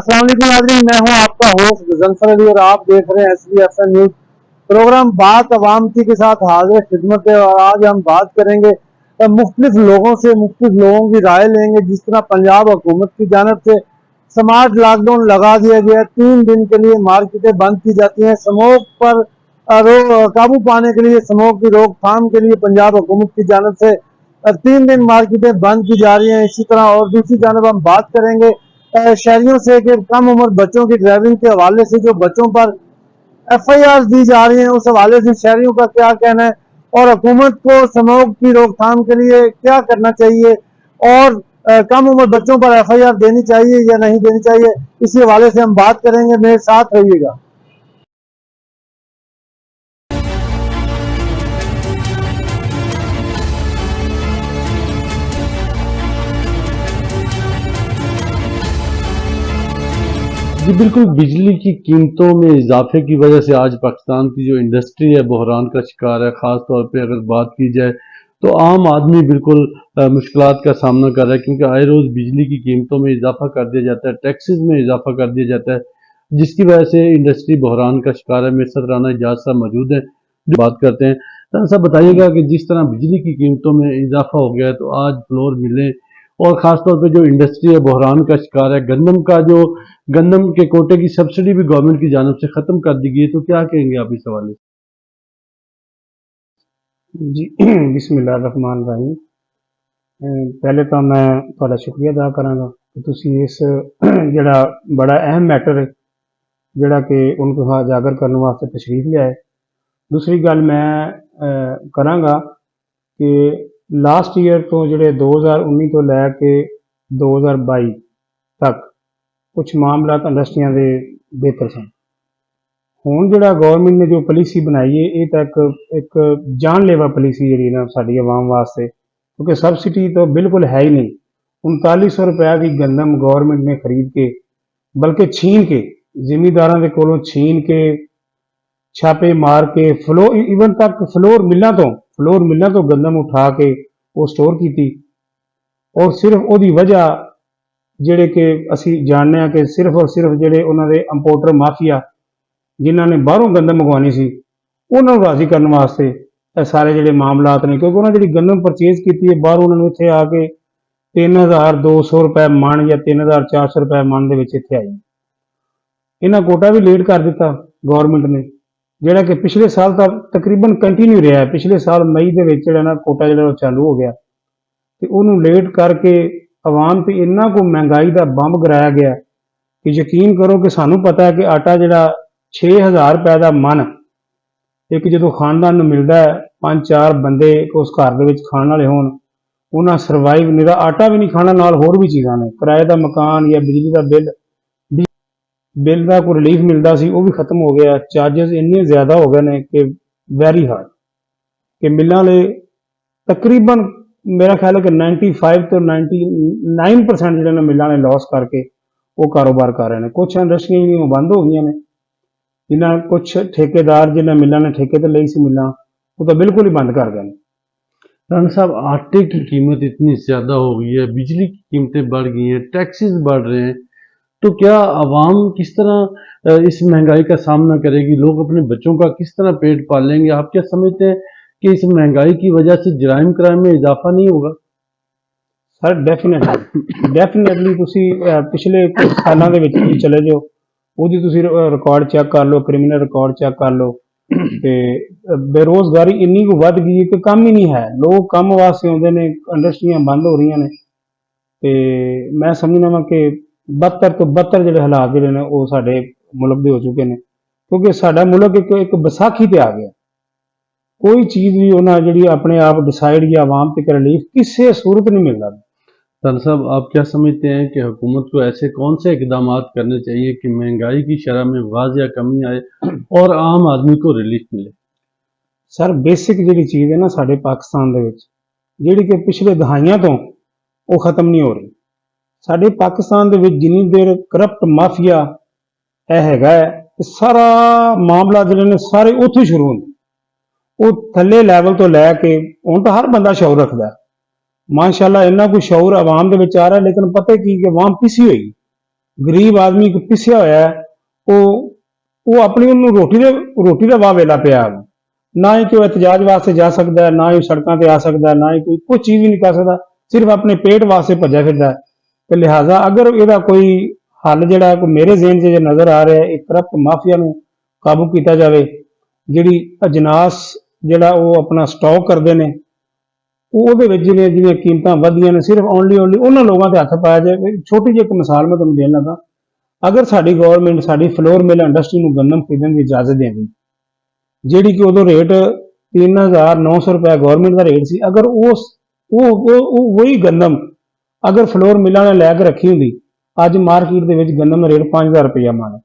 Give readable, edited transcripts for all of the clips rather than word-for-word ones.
अस्सलाम वालेकुम नाज़रीन, मैं हूं आपका होस्ट गजनफर अली और आप देख रहे हैं SBFN न्यूज प्रोग्राम। बात अवाम की के साथ हाजिर खिदमत है और आज हम बात करेंगे मुख्तलिफ लोगों से, मुख्तलिफ लोगों की राय लेंगे। जिस तरह पंजाब हुकूमत की जानब से स्मार्ट लॉकडाउन लगा दिया गया, 3 दिन के लिए मार्केटें बंद की जाती हैं। स्मोक पर काबू पाने के लिए, स्मोक की रोकथाम के लिए पंजाब हुकूमत की जानब से 3 दिन मार्केटें बंद की जा रही हैं। इसी तरह और दूसरी जानब हम बात करेंगे शहरियों से कि कम उम्र बच्चों की ड्राइविंग के हवाले से जो बच्चों पर FIR दी जा रही है, उस हवाले से शहरियों का क्या कहना है और हुकूमत को स्मोक की रोकथाम के लिए क्या करना चाहिए और कम उम्र बच्चों पर FIR देनी चाहिए या नहीं देनी चाहिए, इसी हवाले से हम बात करेंगे। मेरे साथ रहिएगा। जी बिल्कुल, बिजली की कीमतों में इजाफे की वजह से आज पाकिस्तान की जो इंडस्ट्री है बहरान का शिकार है। ख़ास तौर पे अगर बात की जाए तो आम आदमी बिल्कुल मुश्किलात का सामना कर रहा है, क्योंकि आए रोज़ बिजली की कीमतों में इजाफा कर दिया जाता है, टैक्सेस में इजाफा कर दिया जाता है, जिसकी वजह से इंडस्ट्री बहरान का शिकार है। मेरे साथ राना इजाज साहब मौजूद हैं जो बात करते हैं। राना साहब बताइएगा कि जिस तरह बिजली की कीमतों में इजाफा हो गया है तो आज फ्लोर मिलें और ख़ास तौर पे जो इंडस्ट्री है बहरान का शिकार है, गंदम के कोटे की सब्सिडी भी गवर्नमेंट की जानिब से ख़त्म कर दी गई है, तो क्या कहेंगे आप इस हवाले से? जी बिस्मिल्लाहिर्रहमानिर्रहीम। पहले तो मैं थोड़ा शुक्रिया अदा करांगा कि तुसी इस जड़ा बड़ा अहम मैटर है जड़ा कि उनको उजागर करने वास्ते तशरीफ लिया है। दूसरी गल मैं करांगा कि लास्ट ईयर तो जड़े 2019 तो लैके 2022 तक कुछ मामला इंडस्ट्रियां दे बेहतर सन। हुण जिहड़ा गवर्नमेंट ने जो पॉलिसी बनाई है ये तो एक जानलेवा पॉलिसी जी ना साडी आवाम वास्ते, क्योंकि सबसिडी तो बिल्कुल है ही नहीं। 3900 रुपया की गंदम गवर्नमेंट ने खरीद के, बल्कि छीन के, जिमीदारां दे कोलों छीन के, छापे मार के, फ्लोर इवन तक फ्लोर मिलों तो गंदम उठा के वो स्टोर की। और सिर्फ वो वजह जिहड़े कि असी जानने कि सिर्फ और सिर्फ जिहड़े उन्हां दे इंपोर्टर माफिया जिन्हां ने बाहरों गंदम मंगवानी सी उन्हां नूं राजी करने वास्ते सारे जिहड़े मामलात ने, क्योंकि उन्हां जिहड़ी गंदम परचेज की है बाहरों उन्होंने इत्थे आके 3200 रुपए मन या 3400 रुपए मन दे विच इत्थे आई। इन्हां कोटा भी लेट कर दिता गवर्नमेंट ने, जिहड़ा कि पिछले साल तक तकरीबन कंटिन्यू रहा है। पिछले साल मई दे विच जिहड़ा ना कोटा जिहड़ा चालू हो गया ते उहनूं लेट करके आवाम ते इन्ना को महंगाई का बंब गिराया गया कि यकीन करो कि सानू पता है कि आटा जिहड़ा 6000 रुपए का मन एक जो खानदान नूं मिलता है, 5-4 बंदे उस घर दे विच खाण वाले होण, उन्हां सरवाइव निरा आटा भी नहीं खाना, नाल होर भी चीज़ां ने, किराए का मकान या बिजली का बिल का कोई रिलीफ मिलता सी वो भी खत्म हो गया। चार्जेस इन्ने ज़्यादा हो गए ने कि वैरी हार्ड कि मिलां वाले तकरीबन मेरा ख्याल है कि 95 तो 99% जिहड़े ने मिलां ने लॉस करके वो कारोबार कर रहे हैं। कुछ इंडस्ट्रियां जिहड़ियां बंद हो गई ने, जिन्हां कुछ ठेकेदार जिन्हां मिलां ने ठेके ते लई सी मिलां वो तो बिल्कुल ही बंद कर गए। राना साहब, आटे की कीमत इतनी ज़्यादा हो गई है, बिजली की कीमतें बढ़ गई हैं, टैक्सेस बढ़ रहे हैं, तो क्या आवाम किस तरह इस महंगाई का सामना करेगी? लोग अपने बच्चों का किस तरह पेट पालेंगे? आप क्या समझते हैं कि इस महंगाई की वजह से जराइम क्राइम में इजाफा नहीं होगा? सर डेफिनेटली तुसी पिछले कुछ सालों के चले जाओ, ਉਹਦੀ ਤੁਸੀਂ ਰਿਕਾਰਡ ਚੈੱਕ ਕਰ ਲਓ, ਕ੍ਰਿਮੀਨਲ ਰਿਕਾਰਡ ਚੈੱਕ ਕਰ ਲਓ ਤੇ ਬੇਰੋਜ਼ਗਾਰੀ ਇੰਨੀ ਕੁ ਵੱਧ ਗਈ ਕਿ ਕੰਮ ਹੀ ਨਹੀਂ ਹੈ। ਲੋਕ ਕੰਮ ਵਾਸਤੇ ਆਉਂਦੇ ਨੇ, ਇੰਡਸਟਰੀਆਂ ਬੰਦ ਹੋ ਰਹੀਆਂ ਨੇ ਤੇ ਮੈਂ ਸਮਝਦਾ ਵਾਂ ਕਿ ਬੱਤਰ ਤੋਂ ਬੱਤਰ ਜਿਹੜੇ ਹਾਲਾਤ ਜਿਹੜੇ ਨੇ ਉਹ ਸਾਡੇ ਮੁਲਕ ਦੇ ਹੋ ਚੁੱਕੇ ਨੇ, ਕਿਉਂਕਿ ਸਾਡਾ ਮੁਲਕ ਇੱਕ ਵਿਸਾਖੀ ਤੇ ਆ ਗਿਆ। कोई चीज़ भी उन्हें जी अपने आप डिसाइड या आवाम तक रिलीफ किसी सूरत नहीं मिलता। राना साहब, आप क्या समझते हैं कि हुकूमत को ऐसे कौन से इकदाम करने चाहिए कि महंगाई की शरह में वाजिया कमी आए और आम आदमी को रिलीफ मिले? सर बेसिक जी चीज़ है ना साढ़े पाकिस्तान जी कि पिछले दहाइयां तो वो खत्म नहीं हो रही। साढ़े पाकिस्तान जिन्नी देर करप्ट माफिया है सारा मामला जो ने सारे उत्थों शुरू होंगे, वो थले लैवल तो लैके हुण तो हर बंदा शौर रखता है। माशाअल्लाह इन्ना कोई शौर आवाम दे विच आ रहा है, लेकिन पता की कि आवाम पिसी हुई ਗਰੀਬ ਆਦਮੀ ਕੋ ਪਿਸਿਆ ਹੋਇਆ ਹੈ, ਉਹ ਆਪਣੀ ਉਹਨੂੰ ਰੋਟੀ ਦਾ ਵਾਹ ਵੇਲਾ ਪਿਆ। ਨਾ ਹੀ ਕੋਈ ਇhtਜਾਜ ਵਾਸਤੇ ਜਾ ਸਕਦਾ ਹੈ, ਨਾ ਹੀ ਸੜਕਾਂ ਤੇ ਆ ਸਕਦਾ ਹੈ, ਨਾ ਹੀ ਕੋਈ ਚੀਜ਼ ਵੀ ਨਹੀਂ ਕਰ ਸਕਦਾ, ਸਿਰਫ ਆਪਣੇ ਪੇਟ ਵਾਸਤੇ ਭੱਜਿਆ ਫਿਰਦਾ ਹੈ। ਤੇ ਲਿਹਾਜ਼ਾ ਅਗਰ ਇਹਦਾ ਕੋਈ ਹੱਲ ਜਿਹੜਾ ਕੋਈ ਮੇਰੇ ਜ਼ਿਹਨ 'ਚ ਜੇ ਨਜ਼ਰ ਆ ਰਿਹਾ ਹੈ, ਇੱਕ ਕਰਪਟ ਮਾਫੀਆ ਨੂੰ ਕਾਬੂ ਕੀਤਾ ਜਾਵੇ। ਜਿਹੜੀ ਅਜਨਾਸ ਜਿਹੜਾ ਉਹ ਆਪਣਾ ਸਟਾਕ ਕਰਦੇ ਨੇ, ਉਹਦੇ ਵਿੱਚ ਜਿਵੇਂ ਕੀਮਤਾਂ ਵਧੀਆਂ ਨੇ, ਸਿਰਫ ਓਨਲੀ ਉਹਨਾਂ ਲੋਕਾਂ ਦੇ ਹੱਥ ਪਾਇਆ ਜਾਏ। ਛੋਟੀ ਜਿਹੀ ਇੱਕ ਮਿਸਾਲ ਮੈਂ ਤੁਹਾਨੂੰ ਦੇਣ ਲੱਗਾ, ਅਗਰ ਸਾਡੀ ਗੌਰਮੈਂਟ ਸਾਡੀ ਫਲੋਰ ਮਿਲ ਇੰਡਸਟਰੀ ਨੂੰ ਗੰਦਮ ਖਰੀਦਣ ਦੀ ਇਜਾਜ਼ਤ ਦੇਵੇ, ਜਿਹੜੀ ਕਿ ਉਦੋਂ ਰੇਟ 3900 ਰੁਪਏ ਗੌਰਮੈਂਟ ਦਾ ਰੇਟ ਸੀ, ਅਗਰ ਉਹੀ ਗੰਦਮ ਅਗਰ ਫਲੋਰ ਮਿਲਾਂ ਨੇ ਲੈ ਕੇ ਰੱਖੀ ਹੁੰਦੀ, ਅੱਜ ਮਾਰਕੀਟ ਦੇ ਵਿੱਚ ਗੰਦਮ ਦਾ ਰੇਟ 5000 ਰੁਪਇਆ ਮਣ,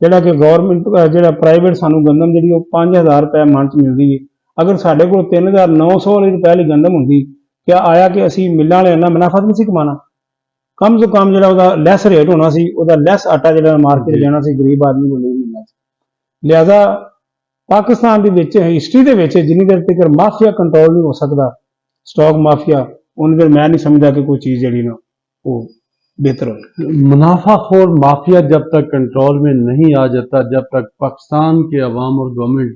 ਜਿਹੜਾ ਕਿ ਗੌਰਮੈਂਟ ਜਿਹੜਾ ਪ੍ਰਾਈਵੇਟ ਸਾਨੂੰ ਗੰਦਮ ਜਿਹੜੀ ਉਹ 5000 ਰੁਪਏ ਮਣ 'ਚ ਮਿਲਦੀ ਹੈ। ਅਗਰ ਸਾਡੇ ਕੋਲ 3900 ਰੁਪਏ ਵਾਲੀ ਗੰਦਮ ਹੁੰਦੀ, ਕਿਆ ਆਇਆ ਕਿ ਅਸੀਂ ਮਿਲਾਂ ਵਾਲੇ ਇੰਨਾ ਮੁਨਾਫਾ ਨਹੀਂ ਸੀ ਕਮਾਉਣਾ? ਕਮ ਤੋਂ ਕਮ ਜਿਹੜਾ ਉਹਦਾ ਲੈਸ ਰੇਟ ਹੋਣਾ ਸੀ, ਉਹਦਾ ਲੈਸ ਆਟਾ ਜਿਹੜਾ ਮਾਰਕੀਟ ਜਾਣਾ ਸੀ, ਗਰੀਬ ਆਦਮੀ ਨੂੰ ਨਹੀਂ ਮਿਲਣਾ ਸੀ। ਲਿਹਾਜ਼ਾ ਪਾਕਿਸਤਾਨ ਦੇ ਵਿੱਚ ਹਿਸਟਰੀ ਦੇ ਵਿੱਚ ਜਿੰਨੀ ਦੇਰ ਤੱਕ ਮਾਫੀਆ ਕੰਟਰੋਲ ਨਹੀਂ ਹੋ ਸਕਦਾ, ਸਟਾਕ ਮਾਫੀਆ, उन देर मैं नहीं समझता कि कोई चीज़ जड़ी ना वो बेहतर हो। मुनाफाखोर माफिया जब तक कंट्रोल में नहीं आ जाता, जब तक पाकिस्तान के अवाम और गवर्नमेंट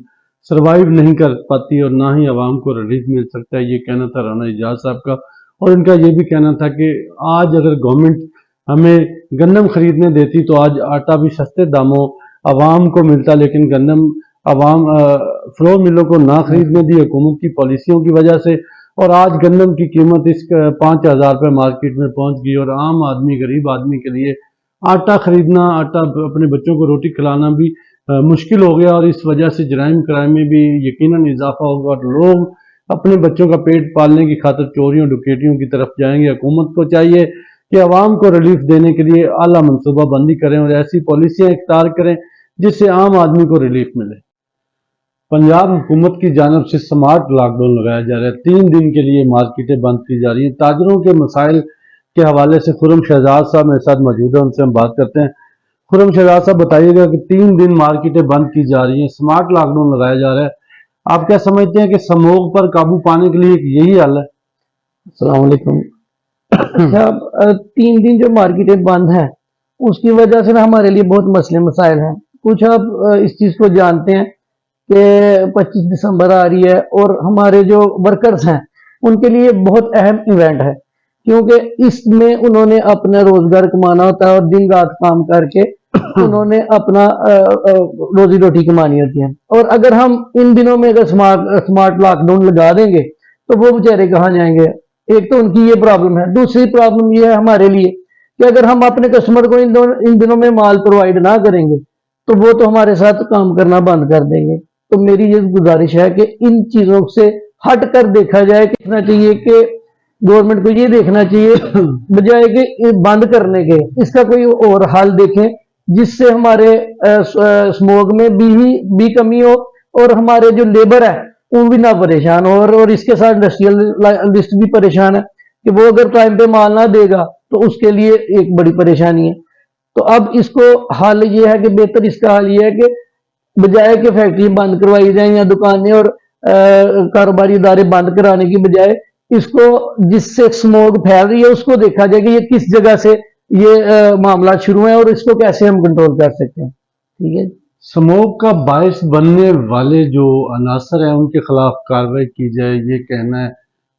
सरवाइव नहीं कर पाती और ना ही अवाम को रिलीफ मिल सकता है। ये कहना था राना एजाज साहब का, और इनका ये भी कहना था कि आज अगर गवर्नमेंट हमें गंदम खरीदने देती तो आज आटा भी सस्ते दामों अवाम को मिलता, लेकिन गंदम अवाम फ्लोर मिलों को ना खरीदने दी हुकूमत की पॉलिसियों की वजह से, और आज गंदम की कीमत इस 5000 रुपये मार्केट में पहुंच गई और आम आदमी गरीब आदमी के लिए आटा खरीदना, आटा अपने बच्चों को रोटी खिलाना भी मुश्किल हो गया। और इस वजह से जराइम क्राइम में भी यकीनन इजाफा होगा और लोग अपने बच्चों का पेट पालने की खातिर चोरियों डकैतियों की तरफ जाएंगे। हुकूमत को चाहिए कि आवाम को रिलीफ देने के लिए आला मनसूबा बंदी करें और ऐसी पॉलिसियाँ इख्तियार करें जिससे आम आदमी को रिलीफ मिले। पंजाब हुकूमत की जानब से स्मार्ट लॉकडाउन लगाया जा रहा है। 3 दिन के लिए मार्केटें बंद की जा रही हैं। ताजरों के मसाइल के हवाले से खुर्रम शहजाद साहब मेरे साथ मौजूद हैं, उनसे हम बात करते हैं। खुर्रम शहजाद साहब, बताइएगा कि 3 दिन मार्केटें बंद की जा रही हैं, स्मार्ट लॉकडाउन लगाया जा रहा है, आप क्या समझते हैं कि समोग पर काबू पाने के लिए यही हल है? अस्सलाम वालेकुम। अच्छा, 3 दिन जो मार्केटें बंद हैं उसकी वजह से ना हमारे लिए बहुत मसले मसाइल हैं। कुछ आप इस चीज़ को जानते हैं कि 25 दिसंबर आ रही है और हमारे जो वर्कर्स हैं उनके लिए बहुत अहम इवेंट है, क्योंकि इसमें उन्होंने अपना रोजगार कमाना होता है और दिन रात काम करके उन्होंने अपना रोजी रोटी कमानी होती है। और अगर हम इन दिनों में अगर स्मार्ट लॉकडाउन लगा देंगे तो वो बेचारे कहाँ जाएंगे? एक तो उनकी ये प्रॉब्लम है। दूसरी प्रॉब्लम ये है हमारे लिए कि अगर हम अपने कस्टमर को इन दिनों में माल प्रोवाइड ना करेंगे तो वो तो हमारे साथ काम करना बंद कर देंगे। तो मेरी ये गुजारिश है कि इन चीजों से हट कर देखा जाए, देखना चाहिए कि गवर्नमेंट को ये देखना चाहिए बजाय कि बंद करने के इसका कोई और हल देखें जिससे हमारे स्मोक में भी कमी हो और हमारे जो लेबर है वो भी ना परेशान हो। और इसके साथ इंडस्ट्रियलिस्ट भी परेशान है कि वो अगर टाइम पे माल ना देगा तो उसके लिए एक बड़ी परेशानी है। तो अब इसको हल ये है कि बेहतर इसका हल ये है कि बजाय कि फैक्ट्री बंद करवाई जाए या दुकानें और कारोबारी इदारे बंद कराने की बजाय इसको जिससे स्मोक फैल रही है उसको देखा जाए कि ये किस जगह से ये मामला शुरू है और इसको कैसे हम कंट्रोल कर सकते हैं। ठीक है, स्मोक का बायस बनने वाले जो अनासर हैं उनके खिलाफ कार्रवाई की जाए, ये कहना है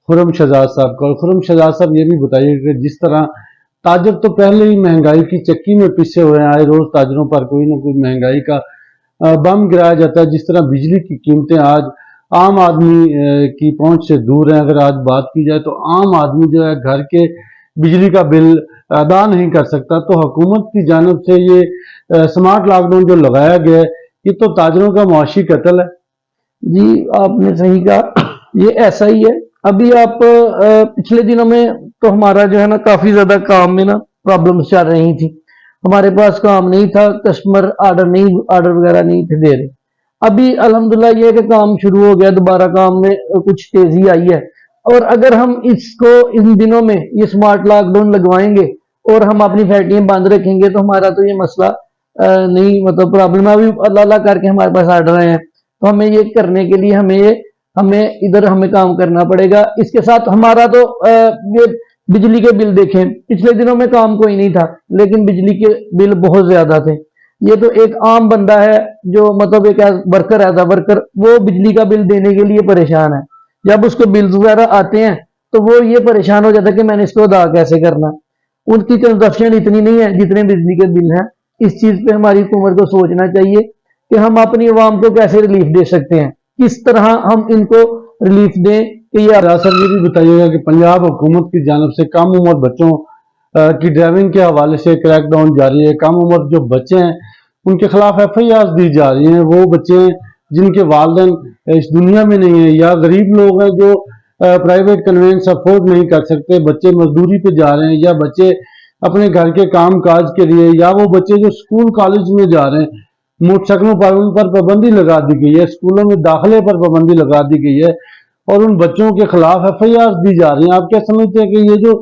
खुर्रम शहजाद साहब का। और खुर्रम शहजाद साहब ये भी बताइए कि जिस तरह ताजर तो पहले ही महंगाई की चक्की में पिसे हुए हैं, आए रोज ताजरों पर कोई ना कोई महंगाई का बम गिराया जाता है। जिस तरह बिजली की कीमतें आज आम आदमी की पहुंच से दूर हैं, अगर आज बात की जाए तो आम आदमी जो है घर के बिजली का बिल अदा नहीं कर सकता। तो हुकूमत की जानब से ये स्मार्ट लॉकडाउन जो लगाया गया है ये तो ताजरों का मुआशी कत्ल है। जी आपने सही कहा, ये ऐसा ही है। अभी आप पिछले दिनों में तो हमारा जो है ना काफी ज्यादा काम में ना प्रॉब्लम्स चल रही थी, हमारे पास काम नहीं था, कस्टमर आर्डर वगैरह नहीं थे दे रहे। अभी अल्हम्दुलिल्लाह ये कि काम शुरू हो गया, दोबारा काम में कुछ तेजी आई है। और अगर हम इसको इन दिनों में ये स्मार्ट लॉकडाउन लगवाएंगे और हम अपनी फैक्ट्रियां बंद रखेंगे तो हमारा तो ये मसला नहीं, मतलब प्रॉब्लम अभी अल्लाह करके हमारे पास आर्डर आए हैं। तो हमें ये करने के लिए हमें इधर काम करना पड़ेगा। इसके साथ हमारा तो ये बिजली के बिल देखें, पिछले दिनों में काम कोई नहीं था लेकिन बिजली के बिल बहुत ज्यादा थे। ये तो एक आम बंदा है जो मतलब एक वर्कर है, वर्कर, वो बिजली का बिल देने के लिए परेशान है। जब उसको बिल्स वगैरह आते हैं तो वो ये परेशान हो जाता है कि मैंने इसको अदा कैसे करना। उनकी कंजप्शन इतनी नहीं है जितने बिजली के बिल हैं। इस चीज पे हमारी हुकूमत को सोचना चाहिए कि हम अपनी आवाम को कैसे रिलीफ दे सकते हैं, किस तरह हम इनको रिलीफ दें कि ये सर ये भी बताइएगा कि पंजाब हुकूमत की जानिब से कम उम्र बच्चों की ड्राइविंग के हवाले से क्रैकडाउन जारी है। कम उम्र जो बच्चे हैं उनके खिलाफ FIR दी जा रही हैं। वो बच्चे जिनके वालिदैन इस दुनिया में नहीं है, या गरीब लोग हैं जो प्राइवेट कन्वेंस अफोर्ड नहीं कर सकते, बच्चे मजदूरी पे जा रहे हैं, या बच्चे अपने घर के काम काज के लिए, या वो बच्चे जो स्कूल कॉलेज में जा रहे हैं, मोटरसाइकिलों पर उन पर पाबंदी लगा दी गई है, स्कूलों में दाखिले पर पाबंदी लगा दी गई है और उन बच्चों के खिलाफ FIR दी जा रही हैं। आप क्या समझते हैं कि ये जो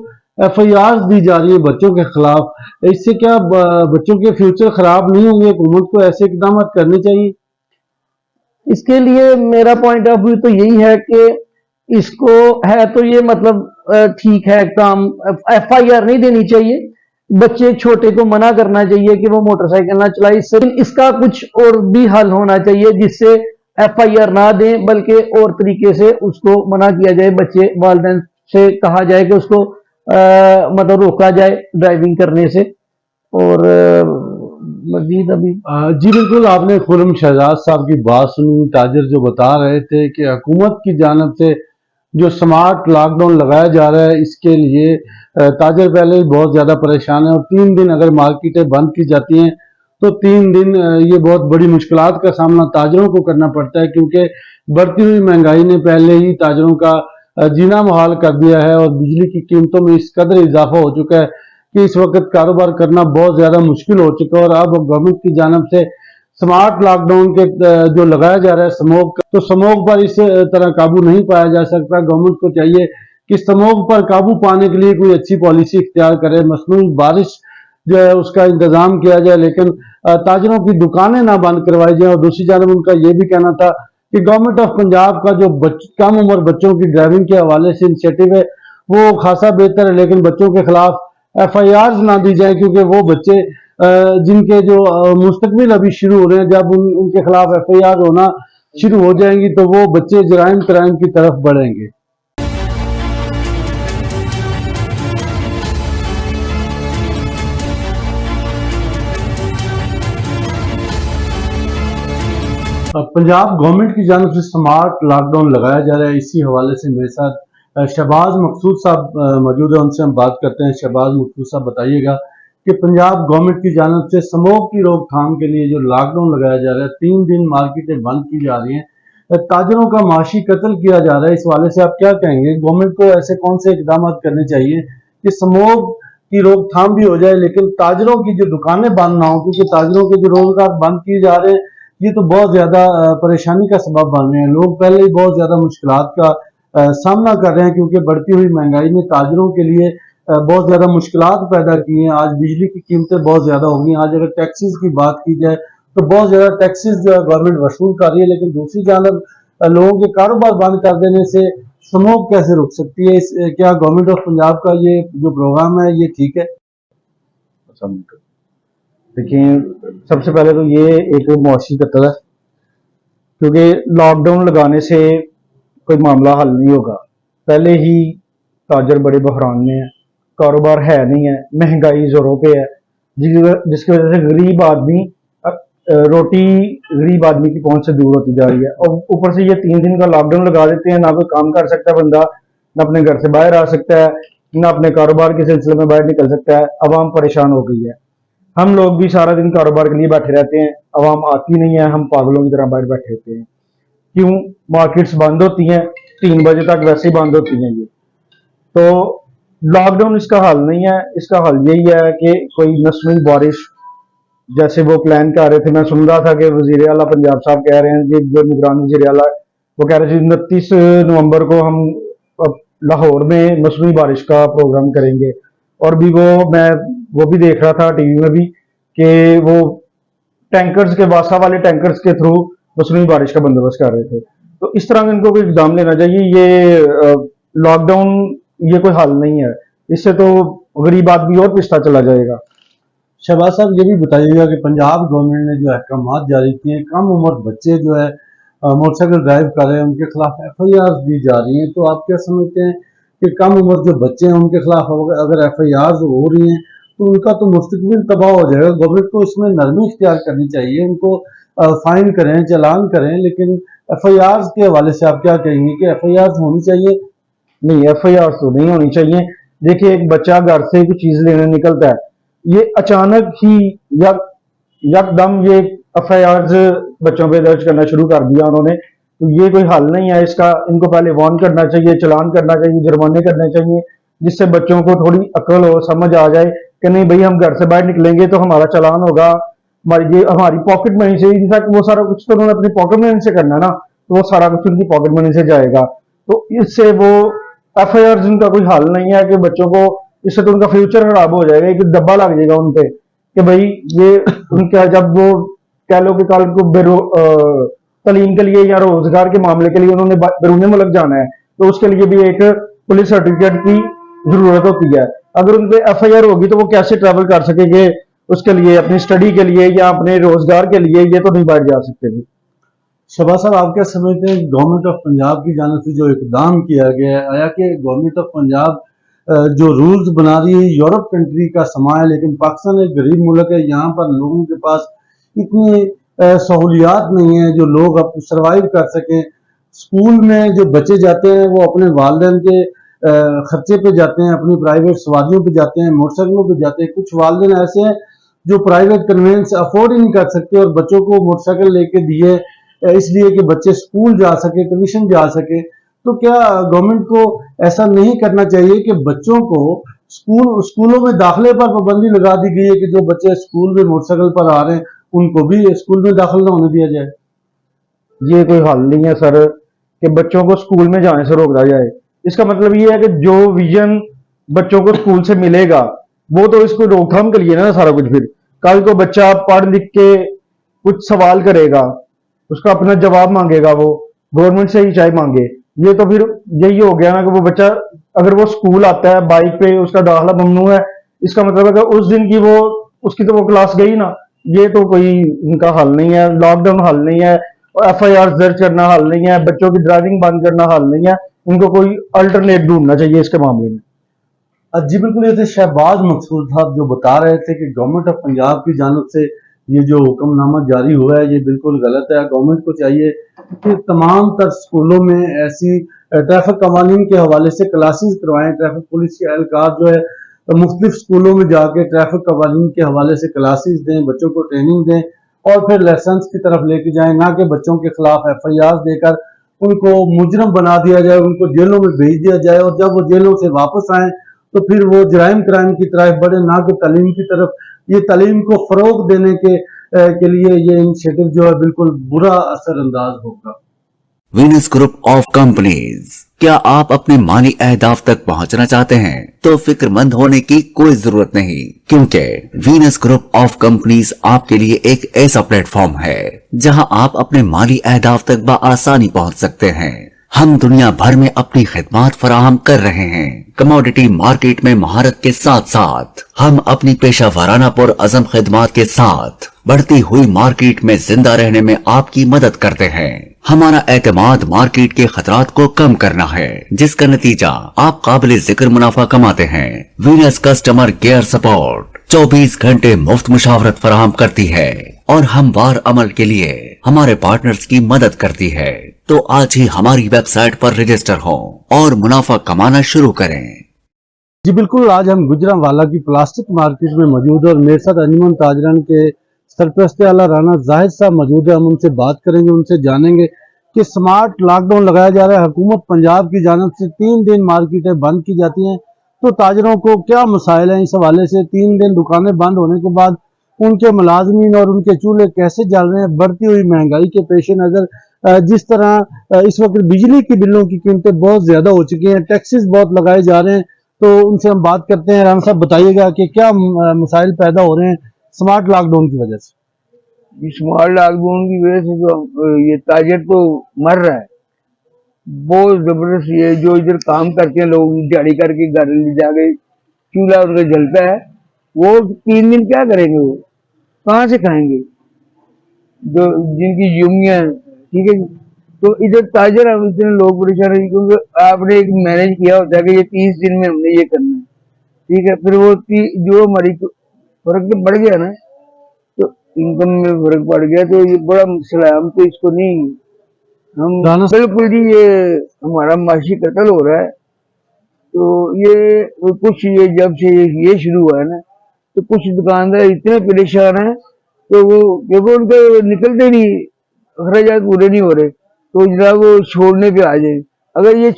FIR दी जा रही है बच्चों के खिलाफ, इससे क्या बच्चों के फ्यूचर खराब नहीं होंगे? हुकूमत को ऐसे इकदाम करने चाहिए। इसके लिए मेरा पॉइंट ऑफ व्यू तो यही है कि इसको है तो ये मतलब ठीक है, काम FIR नहीं देनी चाहिए, बच्चे छोटे को मना करना चाहिए कि वो मोटरसाइकिल ना चलाए। इसका कुछ और भी हल होना चाहिए जिससे FIR ना दें, बल्कि और तरीके से उसको मना किया जाए। बच्चे वालिदैन से कहा जाए कि उसको मतलब रोका जाए ड्राइविंग करने से। और मजीद अभी जी बिल्कुल, आपने खुर्रम शहजाद साहब की बात सुनी। ताजिर जो बता रहे थे कि हुकूमत की जानिब से जो स्मार्ट लॉकडाउन लगाया जा रहा है, इसके लिए ताजिर पहले ही बहुत ज़्यादा परेशान है और 3 दिन अगर मार्केटें बंद की जाती हैं तो 3 दिन ये बहुत बड़ी मुश्किलात का सामना ताजिरों को करना पड़ता है, क्योंकि बढ़ती हुई महंगाई ने पहले ही ताजिरों का जीना मुहाल कर दिया है और बिजली की कीमतों में इस कदर इजाफा हो चुका है कि इस वक्त कारोबार करना बहुत ज़्यादा मुश्किल हो चुका है। और अब गवर्नमेंट की जानिब से स्मार्ट लॉकडाउन के जो लगाया जा रहा है स्मोक, तो स्मोक पर इस तरह काबू नहीं पाया जा सकता। गवर्नमेंट को चाहिए कि स्मोक पर काबू पाने के लिए कोई अच्छी पॉलिसी इख्तियार करे, मसनूई बारिश जो है उसका इंतजाम किया जाए, लेकिन ताजिरों की दुकानें ना बंद करवाई जाए। और दूसरी जानब उनका ये भी कहना था कि गवर्नमेंट ऑफ पंजाब का जो कम उम्र बच्चों की ड्राइविंग के हवाले से इनिशिएटिव है वो खासा बेहतर है, लेकिन बच्चों के खिलाफ FIR ना दी जाए, क्योंकि वो बच्चे जिनके जो मुस्तकबिल अभी शुरू हो रहे हैं, जब उनके खिलाफ FIR होना शुरू हो जाएंगी तो वो बच्चे जराइम क्राइम की तरफ बढ़ेंगे। पंजाब गवर्नमेंट की जानिब से स्मार्ट लॉकडाउन लगाया जा रहा है। इसी हवाले से मेरे साथ शहबाज मकसूद साहब मौजूद है, उनसे हम बात करते हैं। शहबाज मकसूद साहब बताइएगा कि पंजाब गवर्नमेंट की जानिब से स्मोक की रोकथाम के लिए जो लॉकडाउन लगाया जा रहा है, 3 दिन मार्केटें बंद की जा रही हैं, ताजिरों का माशी कत्ल किया जा रहा है, इस हवाले से आप क्या कहेंगे? गवर्नमेंट को ऐसे कौन से इकदाम करने चाहिए कि स्मोक की रोकथाम भी हो जाए लेकिन ताजिरों की जो दुकानें बंद ना हो, क्योंकि ताजिरों के जो रोजगार बंद किए जा रहे हैं ये तो बहुत ज्यादा परेशानी का सबब बन रहे हैं। लोग पहले ही बहुत ज्यादा मुश्किलात का सामना कर रहे हैं, क्योंकि बढ़ती हुई महंगाई ने ताजिरों के लिए बहुत ज्यादा मुश्किलात पैदा की हैं। आज बिजली की कीमतें बहुत ज्यादा हो गई। आज अगर टैक्सीज की बात की जाए तो बहुत ज्यादा टैक्सीज जो है गवर्नमेंट वसूल कर रही है, लेकिन दूसरी जानब लोगों के कारोबार बंद कर देने से स्मोक कैसे रुक सकती है? क्या गवर्नमेंट ऑफ पंजाब का ये जो प्रोग्राम है ये ठीक है? देखिए, सबसे पहले तो ये एक मुआशी कत्ल है, क्योंकि लॉकडाउन लगाने से कोई मामला हल नहीं होगा। पहले ही ताजर बड़े बहरान में है, कारोबार है नहीं है, महंगाई जोरों पे है, जिसकी वजह से गरीब आदमी रोटी गरीब आदमी की पहुंच से दूर होती जा रही है। और ऊपर से ये 3 दिन का लॉकडाउन लगा देते हैं, ना कोई काम कर सकता है बंदा, ना अपने घर से बाहर आ सकता है, ना अपने कारोबार के सिलसिले में बाहर निकल सकता है। अवाम परेशान हो गई है। हम लोग भी सारा दिन कारोबार के लिए बैठे रहते हैं, अवाम आती नहीं है, हम पागलों की तरह बाहर बैठे होते हैं। क्यों? मार्केट्स बंद होती हैं, 3 बजे तक वैसे ही बंद होती हैं। ये तो लॉकडाउन इसका हल नहीं है। इसका हल यही है कि कोई मौसमी बारिश जैसे वो प्लान कर रहे थे। मैं सुन रहा था कि वजीर आला पंजाब साहब कह रहे हैं, जो निगरान वजीर आला, वो कह रहे थे 29 नवंबर को हम लाहौर में मौसमी बारिश का प्रोग्राम करेंगे। और भी मैं वो भी देख रहा था टीवी में भी कि वो टैंकर्स के वासा वाले टैंकर्स के थ्रू मौसमी बारिश का बंदोबस्त कर रहे थे। तो इस तरह इनको कोई इकदाम लेना चाहिए। ये लॉकडाउन ये कोई हल नहीं है। इससे तो गरीब आदमी और पिछड़ा चला जाएगा। शहबाज साहब, ये भी बताइएगा कि पंजाब गवर्नमेंट ने जो अहकाम जारी किए, कम उम्र बच्चे जो है मोटरसाइकिल ड्राइव कर रहे हैं, उनके खिलाफ FIR दी जा रही हैं, तो आप क्या समझते हैं कि कम उम्र जो बच्चे हैं उनके खिलाफ अगर FIR हो रही हैं तो उनका तो मुस्तकबिल तबाह हो जाएगा? गवर्नमेंट को इसमें नरमी इख्तियार करनी चाहिए, उनको फाइन करें, चालान करें, लेकिन FIR के हवाले से आप क्या कहेंगे कि FIR होनी चाहिए? नहीं, FIR तो नहीं होनी चाहिए। देखिए, एक बच्चा घर से कोई चीज लेने निकलता है, ये अचानक ही यकदम ये FIR बच्चों पे दर्ज करना शुरू कर दिया उन्होंने, तो ये कोई हल नहीं है इसका। इनको पहले वार्न करना चाहिए, चालान करना चाहिए, जुर्माने करने चाहिए, जिससे बच्चों को थोड़ी अकल हो, समझ आ जाए कि नहीं भाई, हम घर से बाहर निकलेंगे तो हमारा चालान होगा, हमारी पॉकेट मनी से। इनफैक्ट वो सारा कुछ तो उन्होंने अपनी पॉकेट मनी से करना ना, तो वो सारा कुछ उनकी पॉकेट मनी से जाएगा। तो इससे वो FIR उनका कोई हल नहीं है कि बच्चों को, इससे तो उनका फ्यूचर खराब हो जाएगा, एक दब्बा लग जाएगा उन पे कि भाई ये उनका, जब वो कह लो कि कल को तालीम के लिए या रोजगार के मामले के लिए उन्होंने बैरून मुल्क जाना है, तो उसके लिए भी एक पुलिस सर्टिफिकेट की जरूरत होती है। अगर उन पे FIR होगी तो वो कैसे ट्रैवल कर सकेंगे उसके लिए, अपनी स्टडी के लिए या अपने रोजगार के लिए? ये तो नहीं बाहर जा सकते भी। शहबाज साहब, आप क्या समझते हैं गवर्नमेंट ऑफ पंजाब की जानिब से जो इकदाम किया गया है, आया कि गवर्नमेंट ऑफ पंजाब जो रूल्स बना रही है यूरोप कंट्री का समा है, लेकिन पाकिस्तान एक गरीब मुल्क है, यहाँ पर लोगों के पास इतनी सहूलियात नहीं है जो लोग अब सर्वाइव कर सकें। स्कूल में जो बच्चे जाते हैं वो अपने वालिदैन के खर्चे पे जाते हैं, अपनी प्राइवेट सवारियों पे जाते हैं, मोटरसाइकिलों पे जाते हैं। कुछ वालिदैन ऐसे हैं जो प्राइवेट कन्वेंस अफोर्ड ही नहीं कर सकते और बच्चों को मोटरसाइकिल लेके दिए इसलिए कि बच्चे स्कूल जा सके, ट्यूशन जा सके। तो क्या गवर्नमेंट को ऐसा नहीं करना चाहिए कि बच्चों को स्कूलों में दाखिले पर पाबंदी लगा दी गई है कि जो बच्चे स्कूल में मोटरसाइकिल पर आ रहे हैं उनको भी स्कूल में दाखिल न होने दिया जाए? ये कोई हल नहीं है सर कि बच्चों को स्कूल में जाने से रोका जाए। इसका मतलब ये है कि जो विजन बच्चों को स्कूल से मिलेगा वो तो इसको रोकथाम के लिए ना सारा कुछ। फिर कल को बच्चा पढ़ लिख के कुछ सवाल करेगा, उसका अपना जवाब मांगेगा, वो गवर्नमेंट से ही चाहे मांगे। ये तो फिर यही हो गया ना कि वो बच्चा अगर वो स्कूल आता है बाइक पे, उसका दाखिला ममनू है, इसका मतलब है कि उस दिन की वो उसकी तो वो क्लास गई ना। ये तो कोई इनका हल नहीं है, लॉकडाउन हल नहीं है, और FIR दर्ज करना हल नहीं है, बच्चों की ड्राइविंग बंद करना हल नहीं है। इनको कोई अल्टरनेट ढूंढना चाहिए इसके मामले में। जी बिल्कुल, ये थे शहबाज मकसूद साहब जो बता रहे थे कि गवर्नमेंट ऑफ पंजाब की जानब से ये जो हुक्मनामा जारी हुआ है ये बिल्कुल गलत है। गवर्नमेंट को चाहिए कि तमाम तर स्कूलों में ऐसी ट्रैफिक कवानीन के हवाले से क्लासेस करवाएं। ट्रैफिक पुलिस के एहलकार जो है मुख्तलिफ स्कूलों में जाके ट्रैफिक कवानीन के हवाले से क्लासेस दें, बच्चों को ट्रेनिंग दें और फिर लाइसेंस की तरफ लेके जाएं, ना कि बच्चों के खिलाफ FIR देकर उनको मुजरम बना दिया जाए, उनको जेलों में भेज दिया जाए और जब वो जेलों से वापस आए तो फिर वो जराइम क्राइम की तरफ बढ़े, ना कि तालीम की तरफ। ये तालीम को फरोग देने के लिए ये इनिशिएटिव जो है बिल्कुल बुरा असर अंदाज होगा। वीनस ग्रुप ऑफ कंपनीज, क्या आप अपने माली अहदाफ तक पहुंचना चाहते हैं? तो फिक्रमंद होने की कोई जरूरत नहीं, क्योंकि वीनस ग्रुप ऑफ कंपनीज आपके लिए एक ऐसा प्लेटफॉर्म है जहां आप अपने माली अहदाफ तक बआसानी पहुंच सकते हैं। हम दुनिया भर में अपनी खिदमात फराहम कर रहे हैं। कमोडिटी मार्केट में महारत के साथ साथ हम अपनी पेशा वाराना पुर अज़म खिदमात के साथ बढ़ती हुई मार्केट में जिंदा रहने में आपकी मदद करते हैं। हमारा एतमाद मार्केट के खतरात को कम करना है, जिसका नतीजा आप काबिल जिक्र मुनाफा कमाते हैं। वीनस कस्टमर केयर सपोर्ट 24 घंटे मुफ्त मुशावरत फराहम करती है और हमवार अमल के लिए हमारे पार्टनर्स की मदद करती है। तो आज ही हमारी वेबसाइट पर रजिस्टर हों और मुनाफा कमाना शुरू करें। जी बिल्कुल, आज हम गुजरांवाला की प्लास्टिक मार्केट में मौजूद है और मेरे साथ अंजुमन ताजरान के सरपरस्त आला राना जाहिद साहब मौजूद है। हम उनसे बात करेंगे, उनसे जानेंगे कि स्मार्ट लॉकडाउन लगाया जा रहा है, हुकूमत पंजाब की जानब से 3 दिन मार्केटें बंद की जाती हैं, तो ताजरों को क्या मसाइल हैं? इस हवाले से 3 दिन दुकानें बंद होने के बाद उनके मुलाजमीन और उनके चूल्हे कैसे जल रहे हैं? बढ़ती हुई महंगाई के पेश नज़र जिस तरह इस वक्त बिजली की बिलों की कीमतें बहुत ज्यादा हो चुकी हैं, टैक्सेस बहुत लगाए जा रहे हैं, तो उनसे हम बात करते हैं। राना साहब बताइएगा कि क्या मसाइल पैदा हो रहे हैं स्मार्ट लॉकडाउन की वजह से? स्मार्ट लॉकडाउन की वजह से जो ये ताजर तो मर रहा है बहुत जबरदस्त। ये जो इधर काम करते हैं लोग दिहाड़ी करके घर ले जाके चूल्हा उनका जलता है, वो 3 दिन क्या करेंगे, वो कहाँ से खाएंगे, जो जिनकी यूमियाँ, ठीक है जी। तो इधर ताजर हम इतने लोग परेशान है क्योंकि आपने एक मैनेज किया होता है कि ये 30 दिन में हमने ये करना है, ठीक है, फिर वो जो हमारी फर्क तो बढ़ गया ना, तो इनकम में फर्क पड़ गया, तो ये बड़ा मसला है। हम तो इसको नहीं, हम राना बिल्कुल जी, ये हमारा माशी कत्ल हो रहा है। तो ये कुछ ये जब से ये शुरू हुआ है ना, तो कुछ दुकानदार इतने परेशान हैं, तो वो क्योंकि उनके निकलते नहीं, अखराजात पूरे नहीं हो रहे, तो जनाब वो छोड़ने पे आ जाए। अगर ये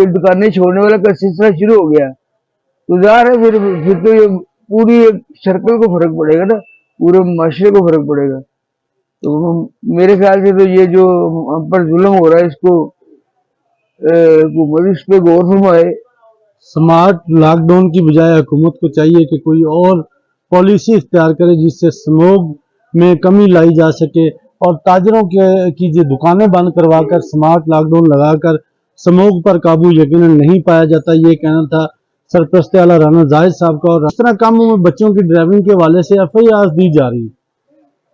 दुकानें छोड़ने वाला का सिलसिला शुरू हो गया, तो ज़ाहिर है फिर तो ये पूरी एक सर्कल को फर्क पड़ेगा ना, पूरे माशरे को फर्क पड़ेगा। तो मेरे ख्याल से तो ये जो हम पर जुल्म हो रहा है, इसको हुकूमत इस पे गौर फरमाए। स्मार्ट लॉकडाउन की बजाय हुकूमत को चाहिए कि कोई और पॉलिसी इख्तियार करे जिससे स्मोक में कमी लाई जा सके, और ताजरों की जो दुकानें बंद करवाकर स्मार्ट लॉकडाउन लगाकर स्मोक पर काबू यकीनन नहीं पाया जाता। ये कहना था सरपरस्त आला राना जाहिद साहब का। और इस तरह कम उम्र बच्चों की ड्राइविंग के हवाले से FIR दी जा रही है,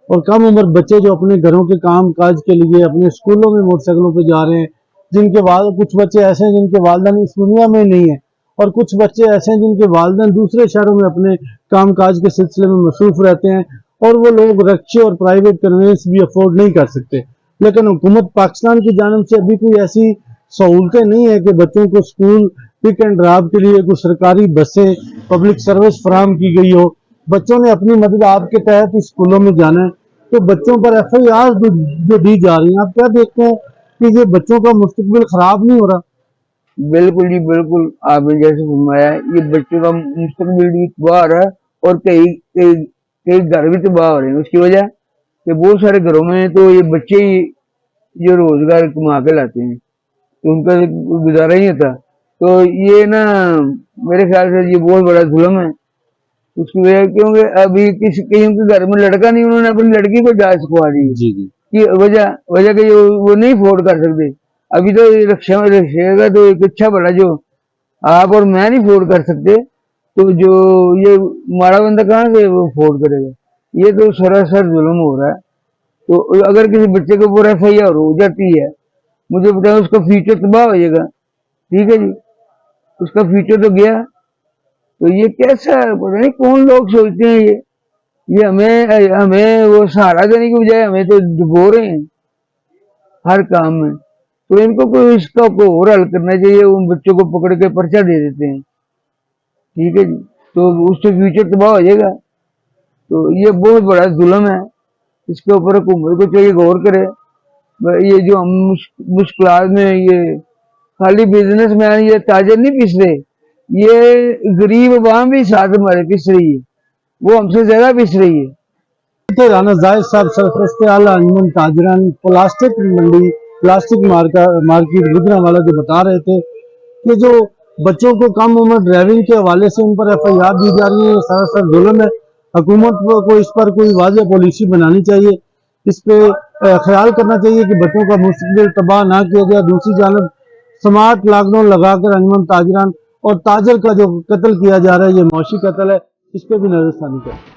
और कम उम्र बच्चे जो अपने घरों के काम काज के लिए अपने स्कूलों में मोटरसाइकिलों पर जा रहे हैं, जिनके कुछ बच्चे ऐसे हैं जिनके वालिदैन इस दुनिया में नहीं है, और कुछ बच्चे ऐसे हैं जिनके वालिदैन दूसरे शहरों में अपने काम काज के सिलसिले में मसरूफ रहते हैं, और वो लोग रिक्शे और प्राइवेट कन्वेंस भी अफोर्ड नहीं कर सकते। लेकिन हुकूमत पाकिस्तान की जानिब से अभी कोई ऐसी सहूलतें नहीं है कि बच्चों को स्कूल पिक एंड ड्रॉप के लिए कोई सरकारी बसें पब्लिक सर्विस फराहम की गई हो। बच्चों ने अपनी मदद आपके तहत ही स्कूलों में जाना है, तो बच्चों पर FIR जो दी जा रही हैं, आप क्या देखते हैं कि ये बच्चों का मुस्तकबिल खराब नहीं हो रहा? बिल्कुल जी बिल्कुल, आपने जैसे फरमाया, ये बच्चों का मुस्तकबिल भी तबाह हो रहा है, और कई घर भी तबाह हो रहे हैं। उसकी वजह कि बहुत सारे घरों में तो ये बच्चे ही जो रोजगार कमा के लाते हैं, तो उनका गुजारा ही होता। तो ये ना मेरे ख्याल से ये बहुत बड़ा जुल्म है। उसकी वजह क्योंकि अभी कहीं के घर में लड़का नहीं, उन्होंने अपनी लड़की को जांच करवा दी जी जी। कि वजह कि वो नहीं अफोर्ड कर सकते। अभी तो रिक्शा का तो एक अच्छा बड़ा जो आप और मैं नहीं अफोर्ड कर सकते, तो जो ये माड़ा बंदा कहाँ से वो अफोर्ड करेगा? ये तो सरासर जुल्म हो रहा है। तो अगर किसी बच्चे के ऊपर FIR हो जाती है, मुझे बताया उसका फ्यूचर तबाह हो जाएगा, ठीक है जी, उसका फ्यूचर तो गया। तो ये कैसा है, पता नहीं कौन लोग सोचते हैं ये हमें वो सहारा देने की बजाय हमें तो डुबो रहे हैं हर काम में। तो इनको कोई इसका कोई और हल करना चाहिए, उन बच्चों को पकड़ के पर्चा दे देते हैं, ठीक है जी, तो उससे फ्यूचर तबाह हो जाएगा। तो ये बहुत बड़ा जुल्म है, इसके ऊपर हुकूमत को चाहिए गौर करे। ये जो हम मुश्किलात में, ये खाली बिजनेसमैन ये ताजर नहीं पिस रहे, ये गरीब अवाम भी साथ हमारे पिस रही है, वो हमसे ज्यादा पिस रही है। राना जाहिद साहब सरपरस्त आला अंजुमन ताजरान प्लास्टिक मंडी प्लास्टिक मार्केट गुजरांवाला जो बता रहे थे कि जो बच्चों को कम उम्र ड्राइविंग के हवाले से उन पर FIR दी जा रही है, ये सरासर जुल्म है। हुकूमत को इस पर कोई वाज़ेह पॉलिसी बनानी चाहिए, इस पे ख्याल करना चाहिए कि बच्चों का मुस्तकबिल तबाह ना किया जाए। दूसरी जानब स्मार्ट लॉकडाउन लगाकर अंजुमन ताजरान और ताजर का जो कत्ल किया जा रहा है, ये मौशी कत्ल है, इस पर भी नजरसानी करें।